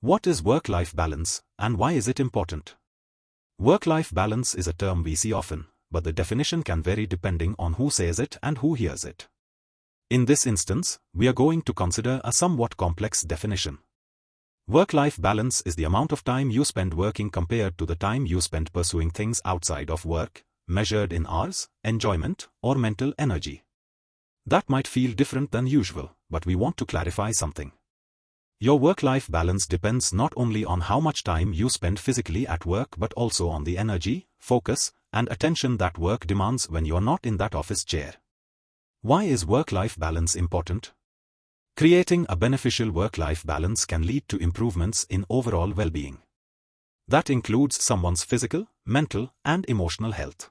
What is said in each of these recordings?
What is work-life balance, and why is it important? Work-life balance is a term we see often, but the definition can vary depending on who says it and who hears it. In this instance, we are going to consider a somewhat complex definition. Work-life balance is the amount of time you spend working compared to the time you spend pursuing things outside of work, measured in hours, enjoyment, or mental energy. That might feel different than usual, but we want to clarify something. Your work-life balance depends not only on how much time you spend physically at work but also on the energy, focus, and attention that work demands when you're not in that office chair. Why is work-life balance important? Creating a beneficial work-life balance can lead to improvements in overall well-being. That includes someone's physical, mental, and emotional health.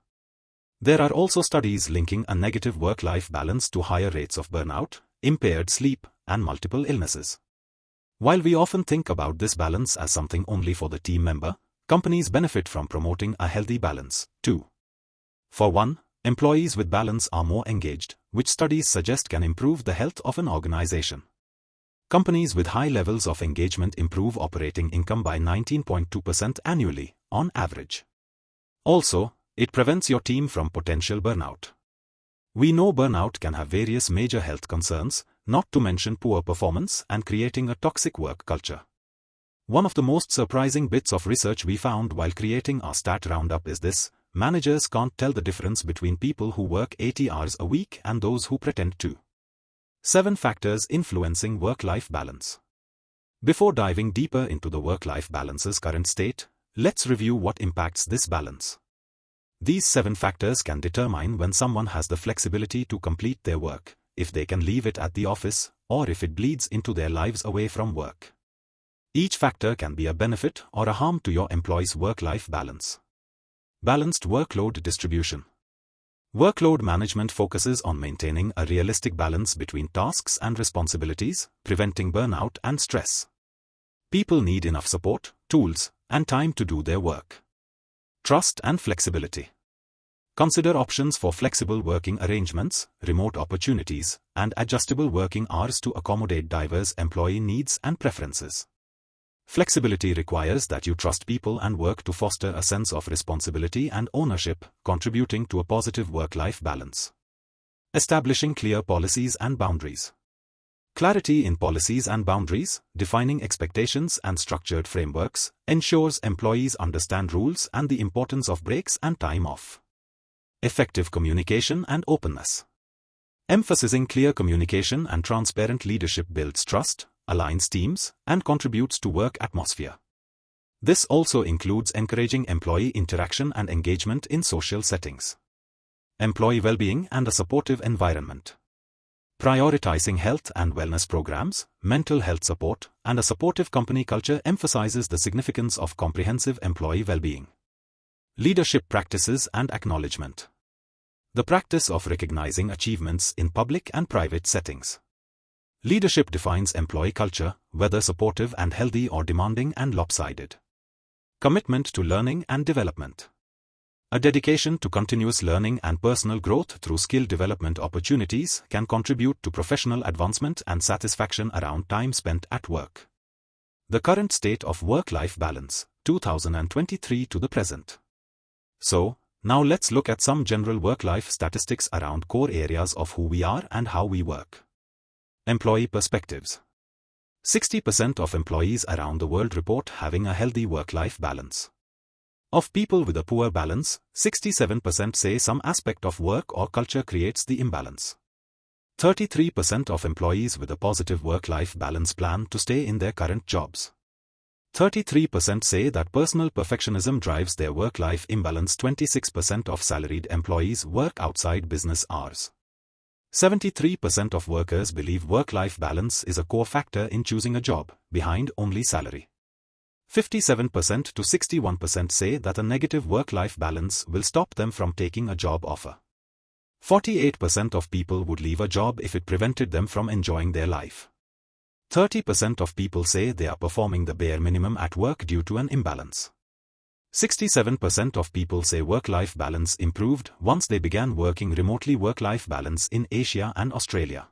There are also studies linking a negative work-life balance to higher rates of burnout, impaired sleep, and multiple illnesses. While we often think about this balance as something only for the team member, companies benefit from promoting a healthy balance, too. For one, employees with balance are more engaged, which studies suggest can improve the health of an organization. Companies with high levels of engagement improve operating income by 19.2% annually, on average. Also, it prevents your team from potential burnout. We know burnout can have various major health concerns, not to mention poor performance and creating a toxic work culture. One of the most surprising bits of research we found while creating our stat roundup is this: managers can't tell the difference between people who work 80 hours a week and those who pretend to. 7 factors influencing work-life balance. Before diving deeper into the work-life balance's current state, let's review what impacts this balance. These 7 factors can determine when someone has the flexibility to complete their work, if they can leave it at the office, or if it bleeds into their lives away from work. Each factor can be a benefit or a harm to your employee's work-life balance. Balanced workload distribution. Workload management focuses on maintaining a realistic balance between tasks and responsibilities, preventing burnout and stress. People need enough support, tools, and time to do their work. Trust and flexibility. Consider options for flexible working arrangements, remote opportunities, and adjustable working hours to accommodate diverse employee needs and preferences. Flexibility requires that you trust people and work to foster a sense of responsibility and ownership, contributing to a positive work-life balance. Establishing clear policies and boundaries. Clarity in policies and boundaries, defining expectations and structured frameworks, ensures employees understand rules and the importance of breaks and time off. Effective communication and openness. Emphasizing clear communication and transparent leadership builds trust, aligns teams, and contributes to work atmosphere. This also includes encouraging employee interaction and engagement in social settings. Employee well-being and a supportive environment. Prioritizing health and wellness programs, mental health support, and a supportive company culture emphasizes the significance of comprehensive employee well-being. Leadership practices and acknowledgement. The practice of recognizing achievements in public and private settings. Leadership defines employee culture, whether supportive and healthy or demanding and lopsided. Commitment to learning and development. A dedication to continuous learning and personal growth through skill development opportunities can contribute to professional advancement and satisfaction around time spent at work. The current state of work-life balance, 2023 to the present. So, now let's look at some general work-life statistics around core areas of who we are and how we work. Employee perspectives. 60% of employees around the world report having a healthy work-life balance. Of people with a poor balance, 67% say some aspect of work or culture creates the imbalance. 33% of employees with a positive work-life balance plan to stay in their current jobs. 33% say that personal perfectionism drives their work-life imbalance. 26% of salaried employees work outside business hours. 73% of workers believe work-life balance is a core factor in choosing a job, behind only salary. 57% to 61% say that a negative work-life balance will stop them from taking a job offer. 48% of people would leave a job if it prevented them from enjoying their life. 30% of people say they are performing the bare minimum at work due to an imbalance. 67% of people say work-life balance improved once they began working remotely. Work-life balance in Asia and Australia.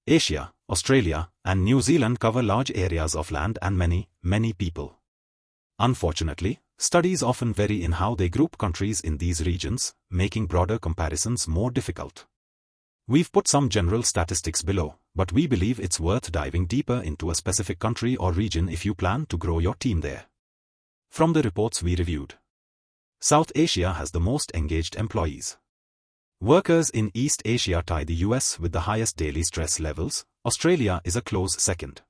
Asia, Australia, and New Zealand cover large areas of land and many, many people. Unfortunately, studies often vary in how they group countries in these regions, making broader comparisons more difficult. We've put some general statistics below, but we believe it's worth diving deeper into a specific country or region if you plan to grow your team there. From the reports we reviewed, South Asia has the most engaged employees. Workers in East Asia tie the US with the highest daily stress levels. Australia is a close second.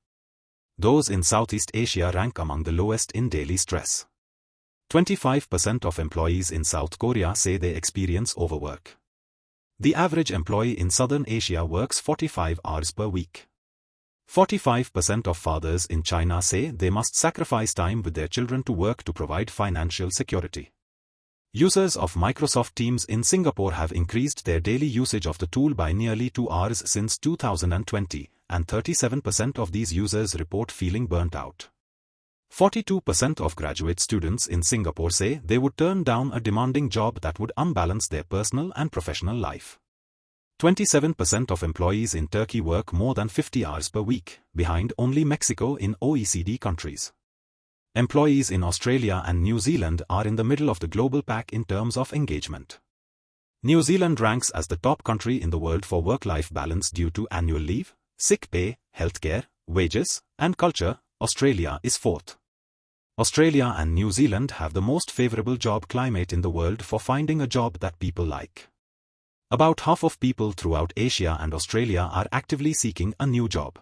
Those in Southeast Asia rank among the lowest in daily stress. 25% of employees in South Korea say they experience overwork. The average employee in Southern Asia works 45 hours per week. 45% of fathers in China say they must sacrifice time with their children to work to provide financial security. Users of Microsoft Teams in Singapore have increased their daily usage of the tool by nearly 2 hours since 2020, and 37% of these users report feeling burnt out. 42% of graduate students in Singapore say they would turn down a demanding job that would unbalance their personal and professional life. 27% of employees in Turkey work more than 50 hours per week, behind only Mexico in OECD countries. Employees in Australia and New Zealand are in the middle of the global pack in terms of engagement. New Zealand ranks as the top country in the world for work-life balance due to annual leave, sick pay, healthcare, wages, and culture. Australia is fourth. Australia and New Zealand have the most favorable job climate in the world for finding a job that people like. About half of people throughout Asia and Australia are actively seeking a new job.